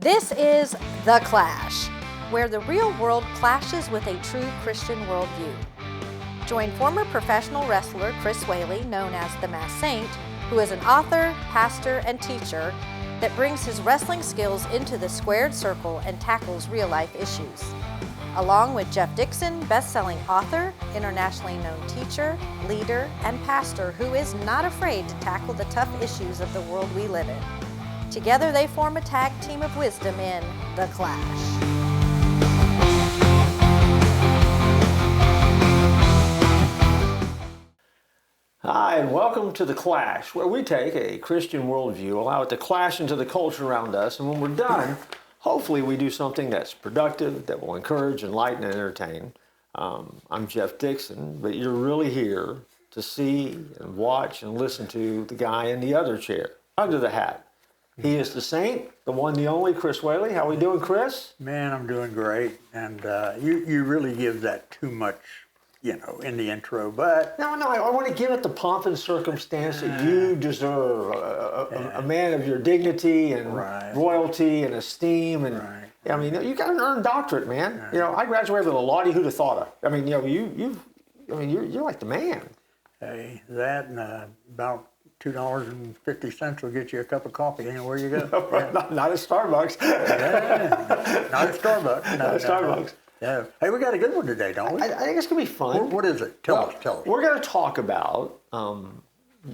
This is The Clash, where the real world clashes with a true Christian worldview. Join former professional wrestler Chris Whaley, known as the Masked Saint, who is an author, pastor, and teacher that brings his wrestling skills into the squared circle and tackles real-life issues. Along with Jeff Dixon, best-selling author, internationally known teacher, leader, and pastor who is not afraid to tackle the tough issues of the world we live in. Together they form a tag team of wisdom in The Clash. Hi, and welcome to The Clash, where we take a Christian worldview, allow it to clash into the culture around us, and when we're done, hopefully we do something that's productive, that will encourage, enlighten, and entertain. I'm Jeff Dixon, but you're really here to see and watch and listen to the guy in the other chair, under the hat. He is the saint, the one, the only, Chris Whaley. How we doing, Chris? Man, I'm doing great. And you really give that too much, in the intro. But No, I want to give it the pomp and circumstance that you deserve. A man of your dignity and royalty and esteem. And I mean, you got an earned doctorate, man. I graduated with a Lottie. Who'd have thought of? I mean, you're like the man. hey, that and about $2.50 will get you a cup of coffee anywhere you go. Not at Starbucks. Not at Starbucks. Not at Starbucks. Yeah. Hey, we got a good one today, don't we? I think it's going to be fun. What is it? Tell us. We're going to talk about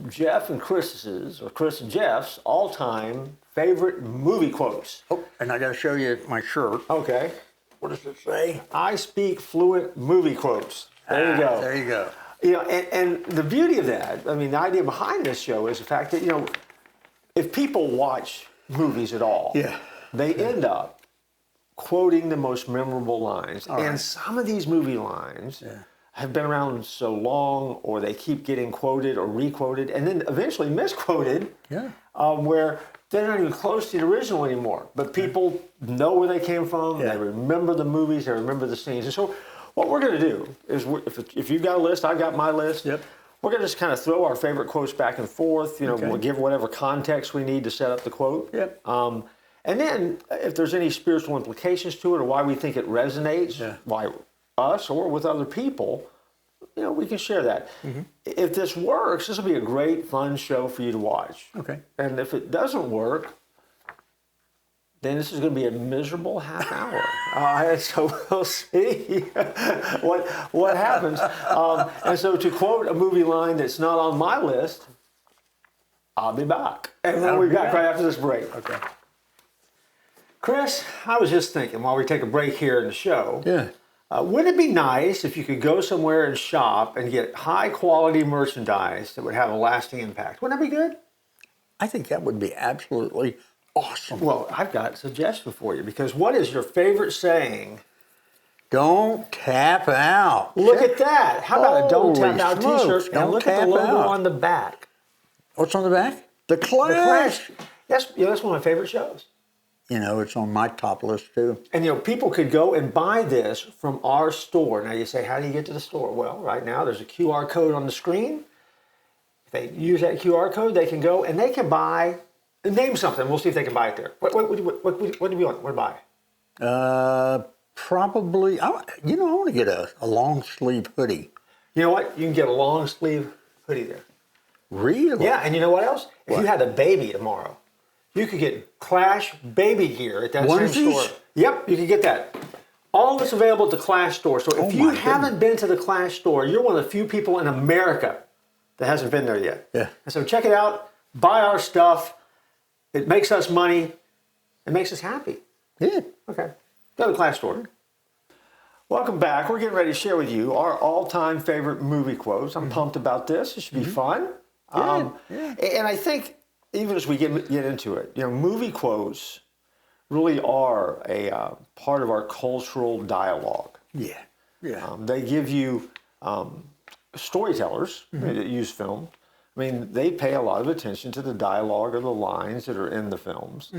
Jeff and Chris's, or Chris and Jeff's, all-time favorite movie quotes. Oh, and I got to show you my shirt. Okay. What does it say? I speak fluent movie quotes. There you go. There you go. And the beauty of that, I mean, the idea behind this show is the fact that, if people watch movies at all, they end up quoting the most memorable lines. And some of these movie lines have been around so long, or they keep getting quoted or requoted, and then eventually misquoted, where they're not even close to the original anymore. But people know where they came from, they remember the movies, they remember the scenes. And so what we're going to do is, if you've got a list, I've got my list. We're going to just kind of throw our favorite quotes back and forth. We'll give whatever context we need to set up the quote. And then, if there's any spiritual implications to it, or why we think it resonates, why us or with other people, we can share that. If this works, this will be a great, fun show for you to watch. And if it doesn't work, then this is going to be a miserable half hour. So we'll see what happens. And so to quote a movie line that's not on my list, I'll be back. And then we'll be back right after this break. Chris, I was just thinking while we take a break here in the show, wouldn't it be nice if you could go somewhere and shop and get high quality merchandise that would have a lasting impact? Wouldn't that be good? I think that would be absolutely awesome. Well, I've got a suggestion for you, because what is your favorite saying? Don't tap out. Look at that. How about a Don't Tap Out smokes. t-shirt? And look at the logo on the back. What's on the back? The Clash. That's one of my favorite shows. It's on my top list too. And people could go and buy this from our store. Now you say, how do you get to the store? Well, right now there's a QR code on the screen. If they use that QR code, they can go and they can buy. Name something. We'll see if they can buy it there. What do you want? What to buy? Probably. I want to get a long sleeve hoodie. You know what? You can get a long sleeve hoodie there. Really? Yeah. And you know what else? If you had a baby tomorrow, you could get Clash baby gear at that same store. Yep, you can get that. All that's available at the Clash store. So if you haven't been to the Clash store, you're one of the few people in America that hasn't been there yet. And so check it out. Buy our stuff. It makes us money. It makes us happy. Okay. Go to the Clash store. Welcome back. We're getting ready to share with you our all-time favorite movie quotes. I'm pumped about this. It should be fun. And I think, even as we get into it, movie quotes really are a part of our cultural dialogue. They give you storytellers that use film. I mean, they pay a lot of attention to the dialogue or the lines that are in the films,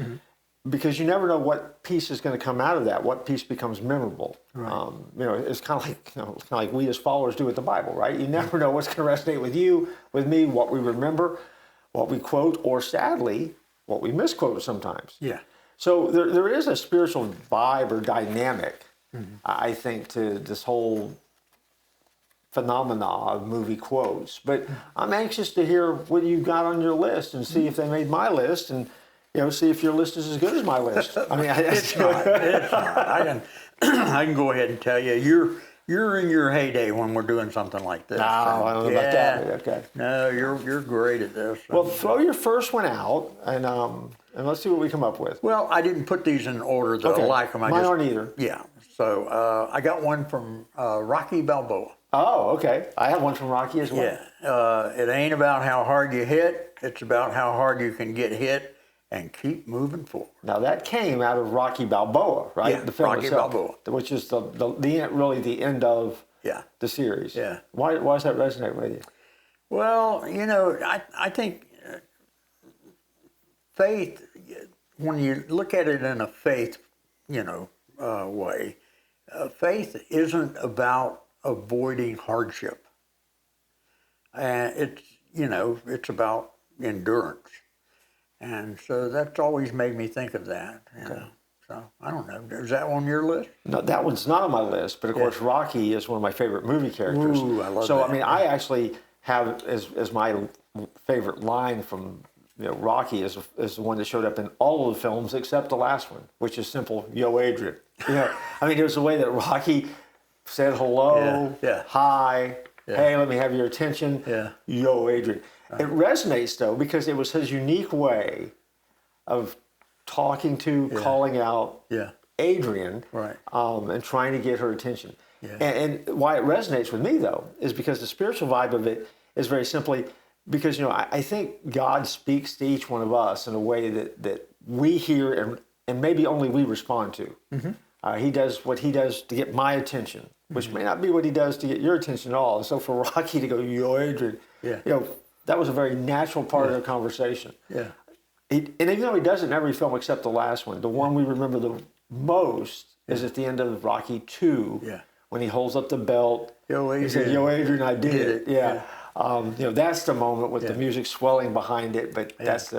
because you never know what piece is going to come out of that, what piece becomes memorable. It's kind of like we as followers do with the Bible, right? You never know what's going to resonate with you, with me, what we remember, what we quote, or sadly, what we misquote sometimes. So there is a spiritual vibe or dynamic, I think, to this whole phenomena of movie quotes. But I'm anxious to hear what you got on your list and see if they made my list, and see if your list is as good as my list. I mean, it's not. It's not. I can go ahead and tell you, you're in your heyday when we're doing something like this. No, I don't know about that. Okay. No, you're great at this. Well, throw your first one out, and let's see what we come up with. Well, I didn't put these in order that I like them. Mine aren't either. Yeah. So I got one from Rocky Balboa. Oh, okay. I have one from Rocky as well. Yeah. It ain't about how hard you hit. It's about how hard you can get hit and keep moving forward. Now that came out of Rocky Balboa, right? Yeah, the film Rocky itself, Balboa, which is really the end of the series. Yeah. Why does that resonate with you? Well, I think faith, when you look at it in a faith, way, faith isn't about avoiding hardship. And it's about endurance. And so that's always made me think of that. So I don't know. Is that on your list? No, that one's not on my list. But of course, Rocky is one of my favorite movie characters. Ooh, I love so that. I mean, I actually have as my favorite line from Rocky is the one that showed up in all of the films except the last one, which is simple: "Yo, Adrian." I mean, it was the way that Rocky said hello, hi, hey, let me have your attention. Yo, Adrian. It resonates, though, because it was his unique way of talking to, calling out Adrian, right, and trying to get her attention. Yeah. And why it resonates with me, though, is because the spiritual vibe of it is very simply because, I think God speaks to each one of us in a way that we hear and maybe only we respond to. Mm-hmm. He does what he does to get my attention, which may not be what he does to get your attention at all. And so for Rocky to go, yo, Adrian, that was a very natural part of the conversation. Yeah. And even though he does it in every film except the last one, the one we remember the most is at the end of Rocky 2, when he holds up the belt. Yo, Adrian. He said, yo, Adrian, I did it. Yeah. That's the moment with the music swelling behind it, but that's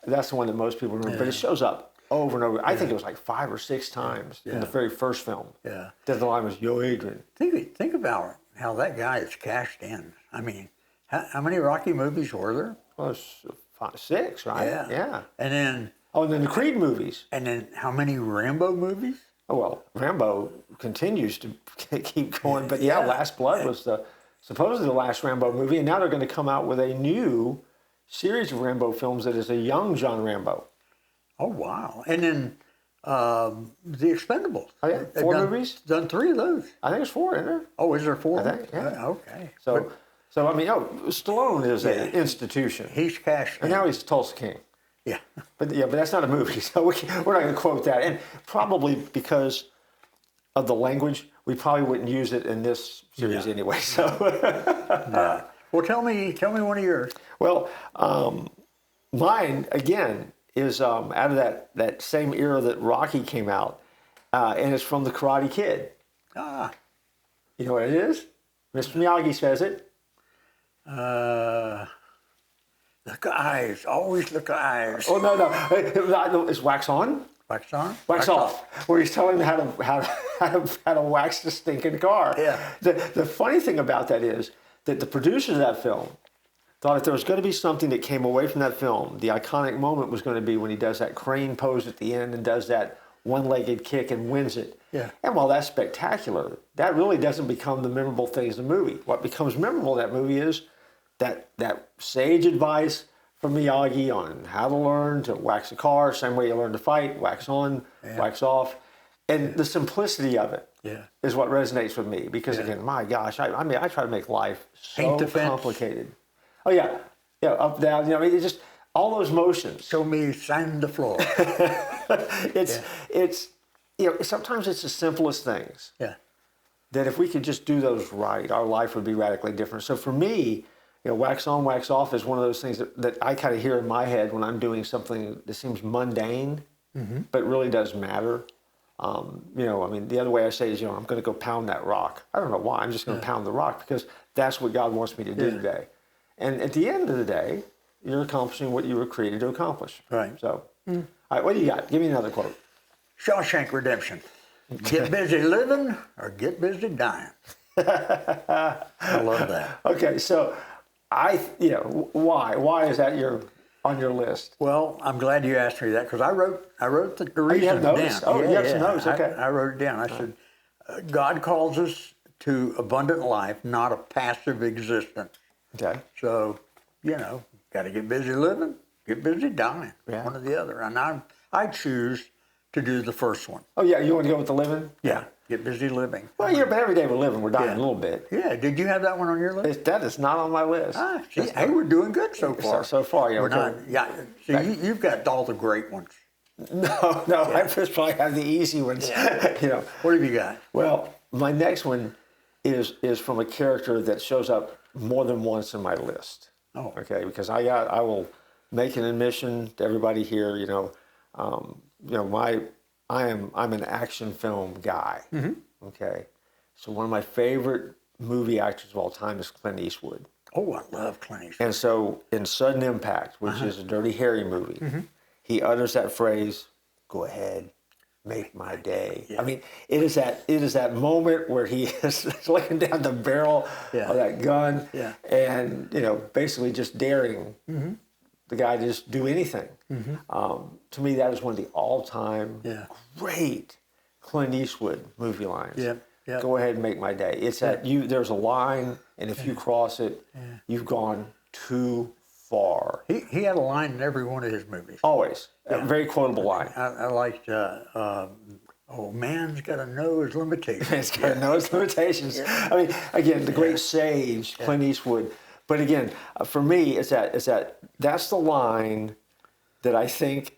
that's the one that most people remember. But it shows up over and over. I think it was like 5 or 6 times in the very first film. Yeah. That the line was, yo, Adrian. Think about how that guy is cashed in. I mean, how many Rocky movies were there? Well, it's 6, right? Yeah. And then the Creed movies. And then how many Rambo movies? Oh, well, Rambo continues to keep going. But Last Blood was supposedly the last Rambo movie. And now they're going to come out with a new series of Rambo films that is a young John Rambo. Oh, wow. And then The Expendables. Oh, yeah. 4 movies? Done 3 of those. I think it's 4, isn't there? Oh, is there 4? I think, yeah. Okay. So I mean, Stallone is an institution. He's cashed in. And now he's Tulsa King. Yeah. But that's not a movie, so we're not going to quote that. And probably because of the language, we probably wouldn't use it in this series anyway. So. Well, tell me one of yours. Well, mine again is out of that same era that Rocky came out, and it's from The Karate Kid. You know what it is? Mr. Miyagi says it. Look eyes, always look eyes. Oh no! It's wax on, wax on, wax off. Where he's telling him how to wax the stinking car. Yeah. The funny thing about that is that the producers of that film thought if there was going to be something that came away from that film, the iconic moment was going to be when he does that crane pose at the end and does that one-legged kick and wins it. Yeah. And while that's spectacular, that really doesn't become the memorable things in the movie. What becomes memorable in that movie is that sage advice from Miyagi on how to learn to wax a car, same way you learn to fight, wax on, wax off. And the simplicity of it is what resonates with me. Because again, my gosh, I mean, I try to make life so complicated. Oh yeah, up, down, it's just all those motions. Show me sand the floor. It's sometimes it's the simplest things. Yeah. That if we could just do those right, our life would be radically different. So for me, wax on, wax off is one of those things that I kind of hear in my head when I'm doing something that seems mundane, but really does matter. I mean, the other way I say is, I'm going to go pound that rock. I don't know why. I'm just going to pound the rock because that's what God wants me to do today. And at the end of the day, you're accomplishing what you were created to accomplish. Right. So All right, what do you got? Give me another quote. Shawshank Redemption. Get busy living or get busy dying. I love that. Okay, so why? Why is that on your list? Well, I'm glad you asked me that because I wrote the reasons you have notes? down. Oh, you have some notes, okay. I wrote it down. I said, God calls us to abundant life, not a passive existence. Okay. So, got to get busy living, get busy dying, one or the other. And I choose to do the first one. Oh, yeah, you want to go with the living? Yeah, get busy living. Well, but every day we're living, we're dying a little bit. Yeah, did you have that one on your list? That is not on my list. See, hey, we're doing good so far. So far, yeah. We're not, see, you've got all the great ones. No, I just probably have the easy ones. Yeah. What have you got? Well, my next one is from a character that shows up more than once in my list. Oh. Okay, because I will make an admission to everybody here. I'm an action film guy. Mm-hmm. Okay, so one of my favorite movie actors of all time is Clint Eastwood. Oh, I love Clint Eastwood. And so in Sudden Impact, which is a Dirty Harry movie, he utters that phrase, "Go ahead, make my day." Yeah. I mean, it is that moment where he is looking down the barrel of that gun and, basically just daring the guy to just do anything. To me, that is one of the all-time great Clint Eastwood movie lines. Yeah. Go ahead and make my day. It's that there's a line, and if you cross it, you've gone too far. He had a line in every one of his movies. Always. A very quotable line. I liked, man's got to know his limitations. Man's got to know his limitations. Yeah. I mean, again, the great sage, Clint Eastwood. But again, for me, that's the line that I think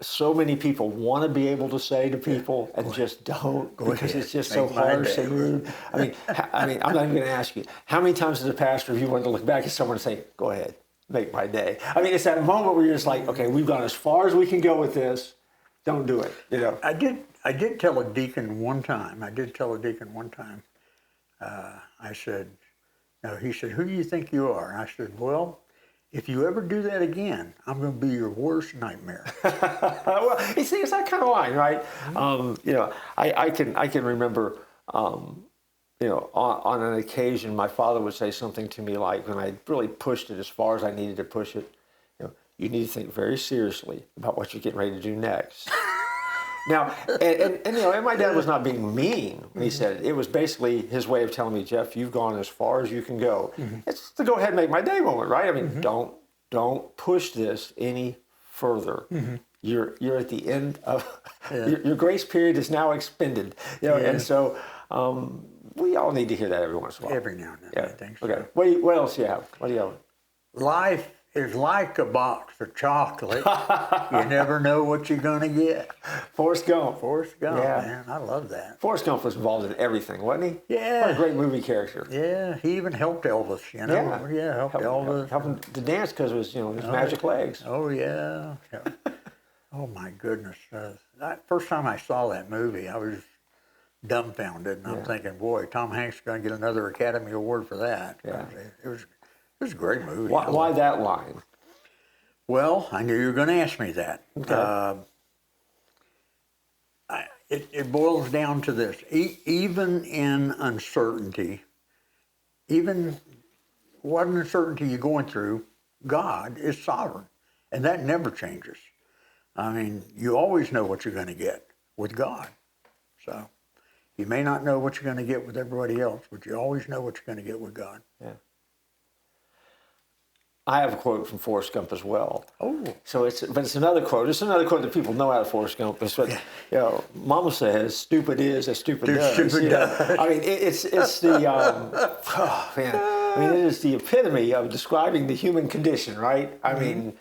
so many people want to be able to say to people and just don't because it's just so harsh and rude. I mean, I'm not even going to ask you, how many times as a pastor have you wanted to look back at someone and say, "Go ahead, make my day"? I mean, it's that moment where you're just like, okay, we've gone as far as we can go with this. Don't do it, I did tell a deacon one time. I said, no, he said, "Who do you think you are?" And I said, "Well, if you ever do that again, I'm going to be your worst nightmare." Well, you see, it's that kind of line, right? I can remember, on an occasion, my father would say something to me like, when I really pushed it as far as I needed to push it, you need to think very seriously about what you're getting ready to do next. Now, and my dad was not being mean when he said it. It was basically his way of telling me, "Jeff, you've gone as far as you can go." It's the go ahead and make my day moment, right? I mean, don't push this any further. You're at the end of your grace period is now expended. And so we all need to hear that every once in a while. Every now and then, I think so. Okay. What else do you have? What do you have? Life is like a box of chocolate. You never know what you're going to get. Forrest Gump. Man, I love that. Forrest Gump was involved in everything, wasn't he? Yeah. What a great movie character. Yeah, he even helped Elvis, helped Elvis. Helped him to dance because of his, his magic legs. Oh, yeah. Oh, my goodness. First time I saw that movie, I was dumbfounded, and I'm thinking, boy, Tom Hanks is going to get another Academy Award for that. Yeah. It was a great movie. Why that line? Well, I knew you were going to ask me that. Okay. It boils down to this. Even in uncertainty, even what uncertainty you're going through, God is sovereign, and that never changes. I mean, you always know what you're going to get with God. So you may not know what you're going to get with everybody else, but you always know what you're going to get with God. Yeah. I have a quote from Forrest Gump as well. Oh. But it's another quote. It's another quote that people know out of Forrest Gump. It's what, Mama says, "Stupid is as stupid does." Stupid does. I mean, it's the, oh man. I mean, it is the epitome of describing the human condition, right? I mean,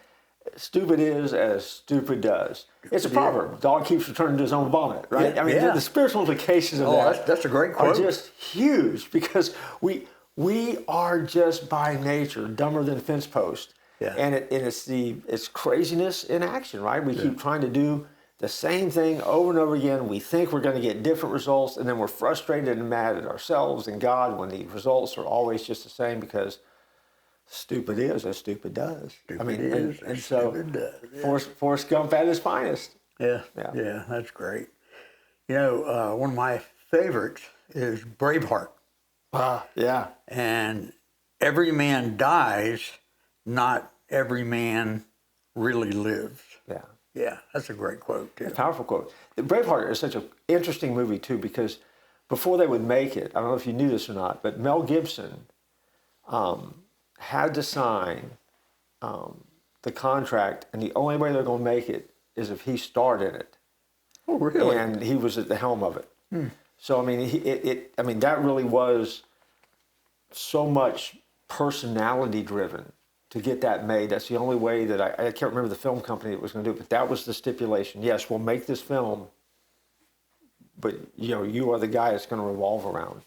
stupid is as stupid does. It's a proverb. Dog keeps returning to his own vomit, right? I mean, the spiritual implications of that that's a great quote. Are just huge because we are just by nature dumber than a fence post. Yeah. And it's craziness in action, right? We keep trying to do the same thing over and over again. We think we're going to get different results, and then we're frustrated and mad at ourselves and God when the results are always just the same because Stupid is as stupid does. Stupid is as so stupid does. Yeah. Forrest Gump at his finest. Yeah, that's great. You know, one of my favorites is Braveheart. Yeah. And every man dies, not every man really lives. Yeah. Yeah, that's a great quote, too. A powerful quote. Braveheart is such an interesting movie, too, because before they would make it, I don't know if you knew this or not, but Mel Gibson had to sign the contract, and the only way they're going to make it is if he starred in it. Oh, really? And he was at the helm of it. So, I mean, that really was so much personality driven to get that made. That's the only way that I can't remember the film company that was going to do it, but that was the stipulation. Yes, we'll make this film, but you are the guy it's going to revolve around.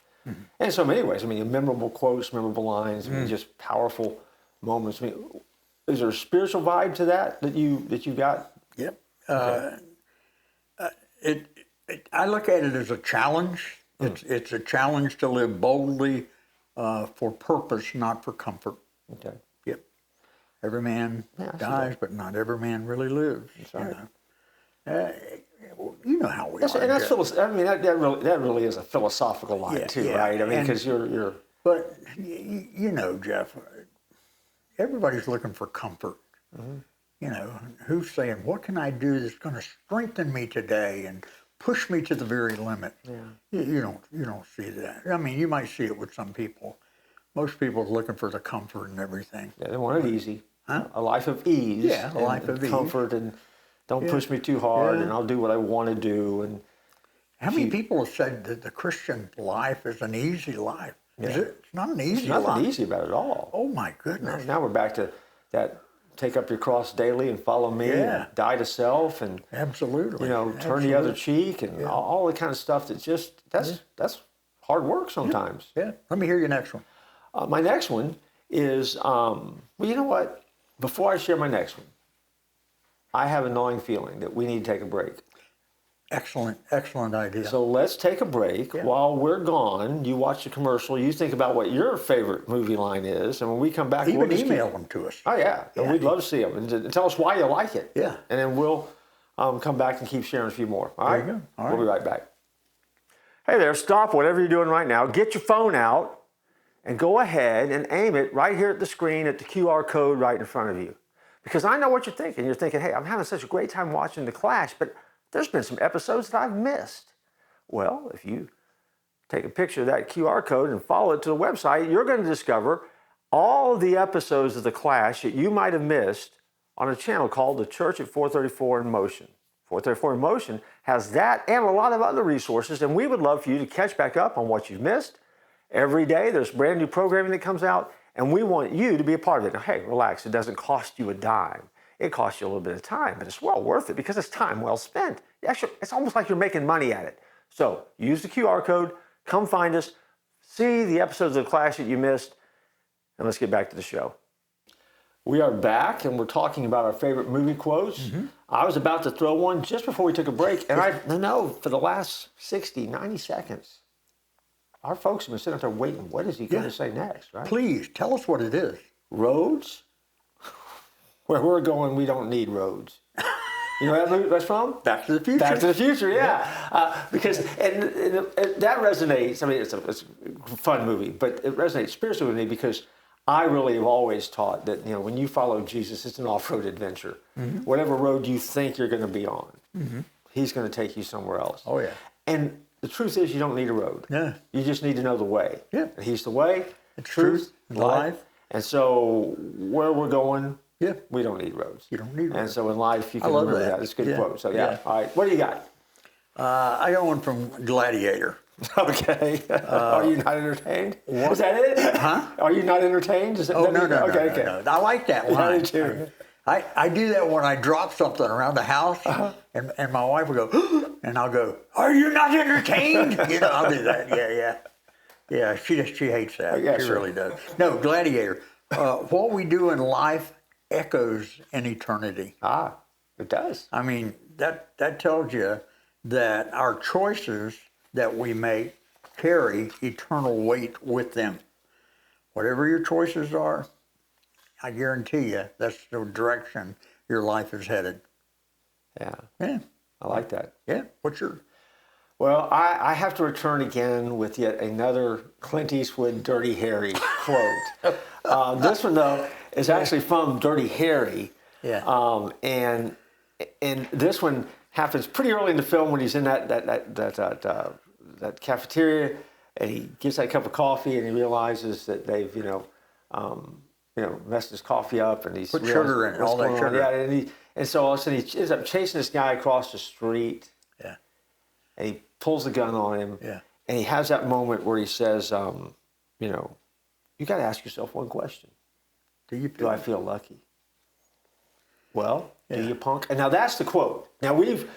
And so many ways, I mean, memorable quotes, memorable lines, I mean, just powerful moments. I mean, is there a spiritual vibe to that you got? Yep. I look at it as a challenge. It's a challenge to live boldly for purpose, not for comfort. Okay. Yep. Every man dies, but not every man really lives. That's right. You know how we are. And that's that really is a philosophical line too, right? I mean, because you're. But you know, Jeff, everybody's looking for comfort. You know, who's saying, "What can I do that's going to strengthen me today and push me to the very limit?" Yeah. You don't see that. I mean, you might see it with some people. Most people are looking for the comfort and everything. Yeah, they want it easy. Huh? A life of ease. Yeah, a life of comfort and don't push me too hard, and I'll do what I want to do. And how many people have said that the Christian life is an easy life? Yeah. It's not an easy There's life. nothing easy about it at all. Oh my goodness! Now we're back to that. Take up your cross daily and follow me. And die to self and absolutely. Turn the other cheek and all the kind of stuff that that's hard work sometimes. Yeah. Let me hear your next one. My next one is well, you know what? Before I share my next one, I have a gnawing feeling that we need to take a break. Excellent idea. So let's take a break. While we're gone, you watch the commercial, you think about what your favorite movie line is, and when we come back, we'll email them to us. Oh, yeah. And we'd love to see them. And tell us why you like it. Yeah. And then we'll come back and keep sharing a few more. All right? There you go. All right. We'll be right back. Hey there, stop whatever you're doing right now. Get your phone out and go ahead and aim it right here at the screen at the QR code right in front of you. Because I know what you're thinking. You're thinking, hey, I'm having such a great time watching The Clash, but there's been some episodes that I've missed. Well, if you take a picture of that QR code and follow it to the website, you're going to discover all the episodes of The Clash that you might have missed on a channel called The Church at 434 in Motion. 434 in Motion has that and a lot of other resources, and we would love for you to catch back up on what you've missed. Every day there's brand new programming that comes out, and we want you to be a part of it. Now, hey, relax. It doesn't cost you a dime. It costs you a little bit of time, but it's well worth it because it's time well spent. Actually, it's almost like you're making money at it. So use the QR code, come find us, see the episodes of The Clash that you missed, and let's get back to the show. We are back, and we're talking about our favorite movie quotes. I was about to throw one just before we took a break, and I know for the last 60, 90 seconds, our folks have been sitting out there waiting. What is he going to say next, right? Please, tell us what it is. Roads? Where we're going, we don't need roads. You know what that movie that's from? Back to the Future. Back to the Future, yeah. Because and that resonates. I mean, it's a fun movie, but it resonates spiritually with me because I really have always taught that when you follow Jesus, it's an off-road adventure. Whatever road you think you're going to be on, He's going to take you somewhere else. Oh yeah. And the truth is, you don't need a road. Yeah. You just need to know the way. Yeah. And He's the way, the truth, and life. And so where we're going. Yeah. We don't need roads. You don't need roads. And so in life, you can remember that. It's a good quote. So, All right. What do you got? I got one from Gladiator. Okay. Are you not entertained? What? Is that it? Huh? Are you not entertained? No. Okay. I like that line. I do too. I do that when I drop something around the house, and my wife will go, and I'll go, "Are you not entertained?" I'll do that. Yeah. She hates that. Yeah, she really does. No, Gladiator. What we do in life echoes in eternity. It does. I mean, that tells you that our choices that we make carry eternal weight with them. Whatever your choices are, I guarantee you that's the direction your life is headed. Yeah. Yeah. I like that. Yeah. What's your... Well, I have to return again with yet another Clint Eastwood Dirty Harry quote. This one, though, is actually from Dirty Harry. Yeah. And this one happens pretty early in the film when he's in that cafeteria, and he gets that cup of coffee, and he realizes that they've messed his coffee up, and he's put sugar in it, all that sugar. Yeah, and so all of a sudden he ends up chasing this guy across the street. Yeah. And he pulls the gun on him. Yeah. And he has that moment where he says, you got to ask yourself one question. Do I feel lucky? Well, do you, punk? And now that's the quote. Now we've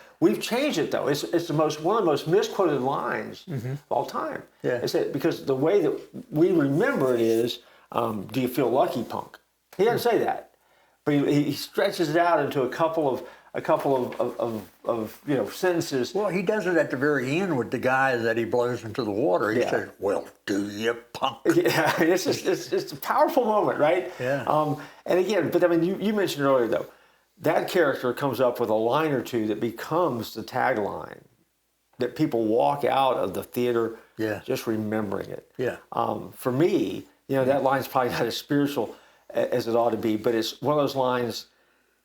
changed it though. It's one of the most misquoted lines of all time. Yeah. It's that because the way that we remember it is, do you feel lucky, punk? He doesn't say that, but he stretches it out into a couple of sentences. Well, he does it at the very end with the guy that he blows into the water. He says, "Well, do you, punk?" Yeah, it's a powerful moment, right? Yeah. And again, but I mean, you mentioned earlier though, that character comes up with a line or two that becomes the tagline that people walk out of the theater just remembering it. Yeah. For me, that line's probably not as spiritual as it ought to be, but it's one of those lines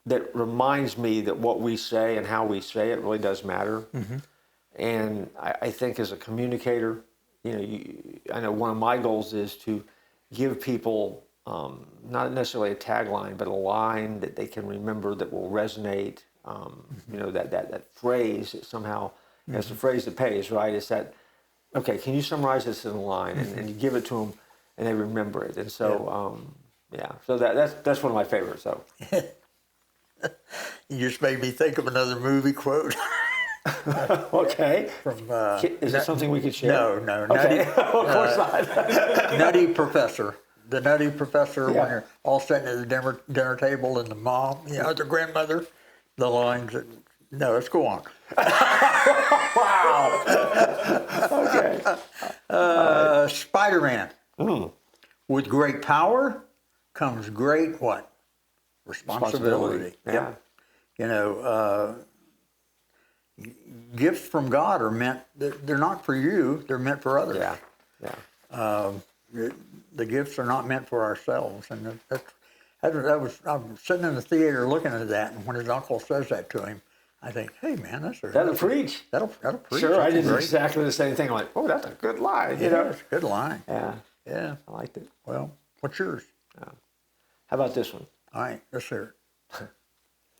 that reminds me that what we say and how we say it really does matter. Mm-hmm. And I think as a communicator, I know one of my goals is to give people not necessarily a tagline, but a line that they can remember that will resonate. That phrase that somehow, it's the phrase that pays, right? It's that, okay, can you summarize this in a line? And you give it to them and they remember it. And so, so that's one of my favorites. So. You just made me think of another movie quote. Okay. From is it something we could share? No. Okay. Of course not. Nutty Professor. The Nutty Professor, when you're all sitting at the dinner table and the mom, the grandmother, the lines. No, let's go on. Wow. Okay. Spider-Man. With great power comes great what? Responsibility. Yeah. Gifts from God are meant, they're not for you, they're meant for others. Yeah. The gifts are not meant for ourselves. And I'm sitting in the theater looking at that, and when his uncle says that to him, I think, hey man, that'll preach. That'll preach. Sure, I did exactly the same thing. I'm like, oh, that's a good line. It's a good line. Yeah. Yeah. I liked it. Well, what's yours? How about this one? All right, let's hear it.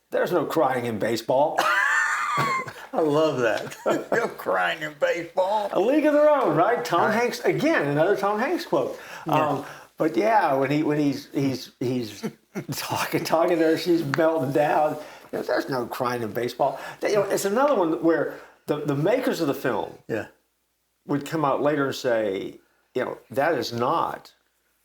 There's no crying in baseball. I love that. No crying in baseball. A league of their own, right? Tom Hanks, again, another Tom Hanks quote. Yeah. But yeah, when he's talking to her, she's melting down. There's no crying in baseball. It's another one where the makers of the film would come out later and say, that is not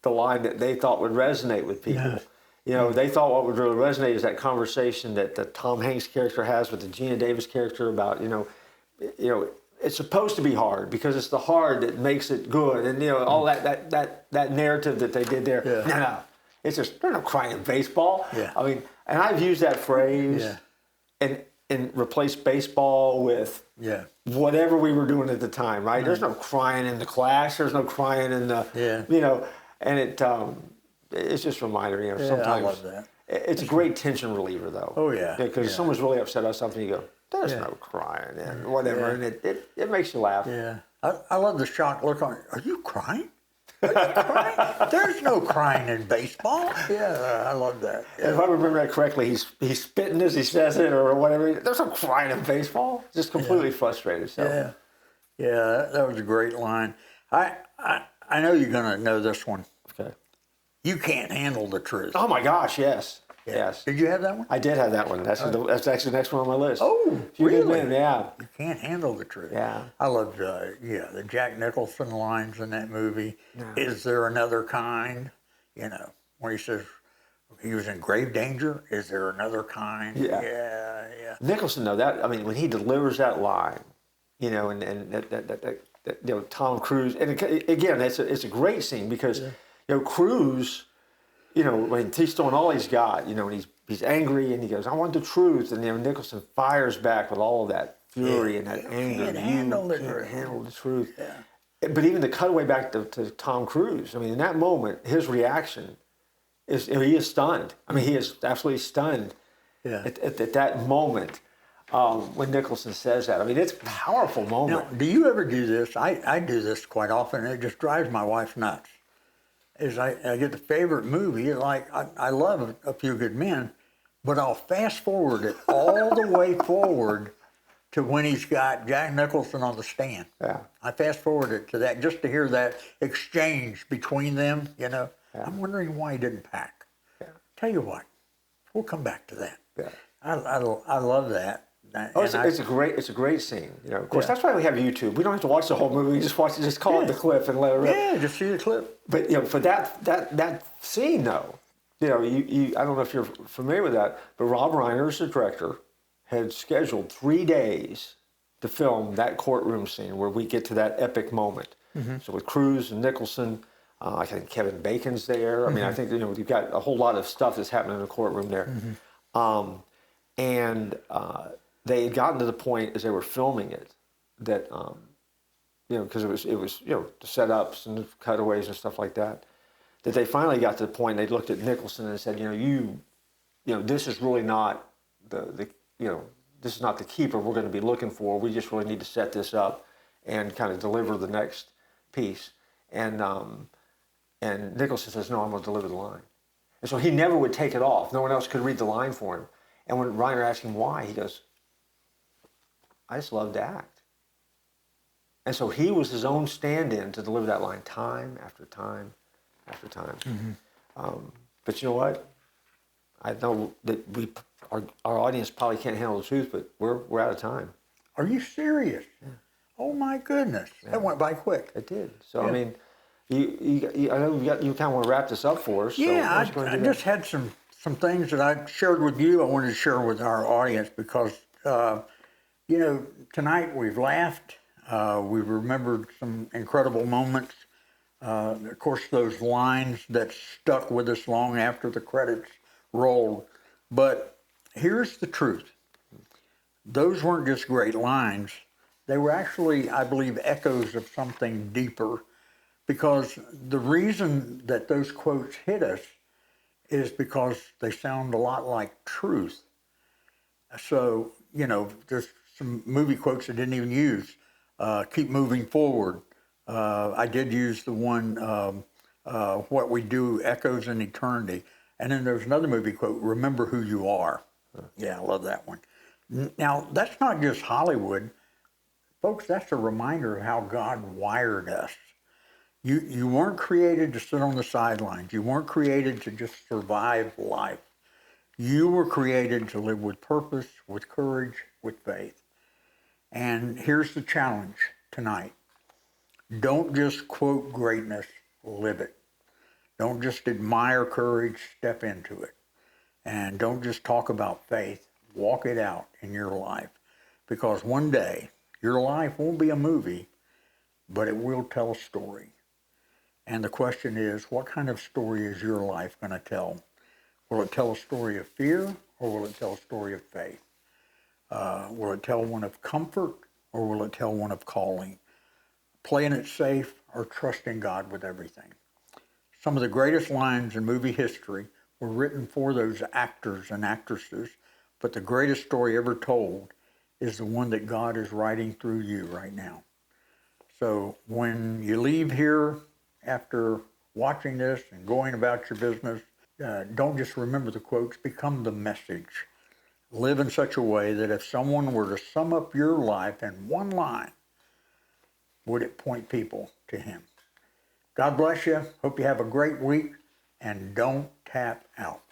the line that they thought would resonate with people. Yeah. They thought what would really resonate is that conversation that the Tom Hanks character has with the Gina Davis character about, it's supposed to be hard because it's the hard that makes it good, and all that narrative that they did there. Yeah. No, it's just there's no crying in baseball. Yeah. I mean, and I've used that phrase and replaced baseball with whatever we were doing at the time. Right? There's no crying in the Clash. There's no crying in the and it's just a reminder. Sometimes I love that. It's a great tension reliever, though. Oh yeah. Because if someone's really upset about something, you go, there's no crying and whatever, and it makes you laugh. Yeah, I love the shocked look on. Are you crying? Are you crying? There's no crying in baseball. Yeah, I love that. Yeah. If I remember that correctly, he's spitting as he says it or whatever. There's no crying in baseball. Just completely frustrated. So. Yeah, that was a great line. I know you're gonna know this one. Okay. You can't handle the truth. Oh my gosh, yes. Yeah. Yes. Did you have that one? I did have that one. That's actually the next one on my list. Oh, really? Yeah. You can't handle the truth. Yeah. I loved, the Jack Nicholson lines in that movie. Yeah. Is there another kind? When he says he was in grave danger. Is there another kind? Yeah. Yeah. Nicholson, though, when he delivers that line, and Tom Cruise, and again, it's a great scene because, Cruise, you know, when he's throwing all he's got, you know, and he's angry and he goes, I want the truth. And then Nicholson fires back with all of that fury and that anger. Can't handle you the can't truth. handle the truth. Yeah. But even the cutaway back to Tom Cruise, I mean, in that moment, his reaction is, he is stunned. I mean, he is absolutely stunned at that moment when Nicholson says that. I mean, it's a powerful moment. Now, do you ever do this? I do this quite often, and it just drives my wife nuts. I get the favorite movie, like I love A Few Good Men, but I'll fast forward it all the way forward to when he's got Jack Nicholson on the stand. Yeah. I fast forward it to that just to hear that exchange between them, you know. Yeah. I'm wondering why he didn't pack. Yeah. Tell you what, we'll come back to that. Yeah. I love that. Oh, it's a great scene. You know, of course, that's why we have YouTube. We don't have to watch the whole movie. We just call it the clip and let it rip. Yeah, just see the clip. But you know, for that scene though, you know, you I don't know if you're familiar with that, but Rob Reiner, the director, had scheduled 3 days to film that courtroom scene where we get to that epic moment. So with Cruise and Nicholson, I think Kevin Bacon's there. I mean, I think, you know, you've got a whole lot of stuff that's happening in the courtroom there. They had gotten to the point as they were filming it that, you know, because it was you know, the setups and the cutaways and stuff like that, that they finally got to the point they looked at Nicholson and said, you know, this is really not this is not the keeper we're going to be looking for. We just really need to set this up and kind of deliver the next piece. And Nicholson says, no, I'm going to deliver the line. And so he never would take it off. No one else could read the line for him. And when Reiner asked him why, he goes, I just love to act. And so he was his own stand-in to deliver that line time after time after time. But you know what? I know that our audience probably can't handle the truth, but we're out of time. Are you serious? Yeah. Oh my goodness, that went by quick. It did. So I mean, I know you kind of want to wrap this up for us. Yeah, so I just had some things that I shared with you. I wanted to share with our audience because you know, tonight we've laughed, we've remembered some incredible moments. Of course, those lines that stuck with us long after the credits rolled. But here's the truth. Those weren't just great lines. They were actually, I believe, echoes of something deeper, because the reason that those quotes hit us is because they sound a lot like truth. So, you know, there's some movie quotes I didn't even use. Keep moving forward. I did use the one, what we do echoes in eternity. And then there's another movie quote, remember who you are. Yeah, I love that one. Now, that's not just Hollywood. Folks, that's a reminder of how God wired us. You weren't created to sit on the sidelines. You weren't created to just survive life. You were created to live with purpose, with courage, with faith. And here's the challenge tonight. Don't just quote greatness, live it. Don't just admire courage, step into it. And don't just talk about faith, walk it out in your life. Because one day, your life won't be a movie, but it will tell a story. And the question is, what kind of story is your life going to tell? Will it tell a story of fear, or will it tell a story of faith? Will it tell one of comfort, or will it tell one of calling? Playing it safe, or trusting God with everything? Some of the greatest lines in movie history were written for those actors and actresses, but the greatest story ever told is the one that God is writing through you right now. So when you leave here after watching this and going about your business, don't just remember the quotes, become the message. Live in such a way that if someone were to sum up your life in one line, would it point people to him? God bless you. Hope you have a great week, and don't tap out.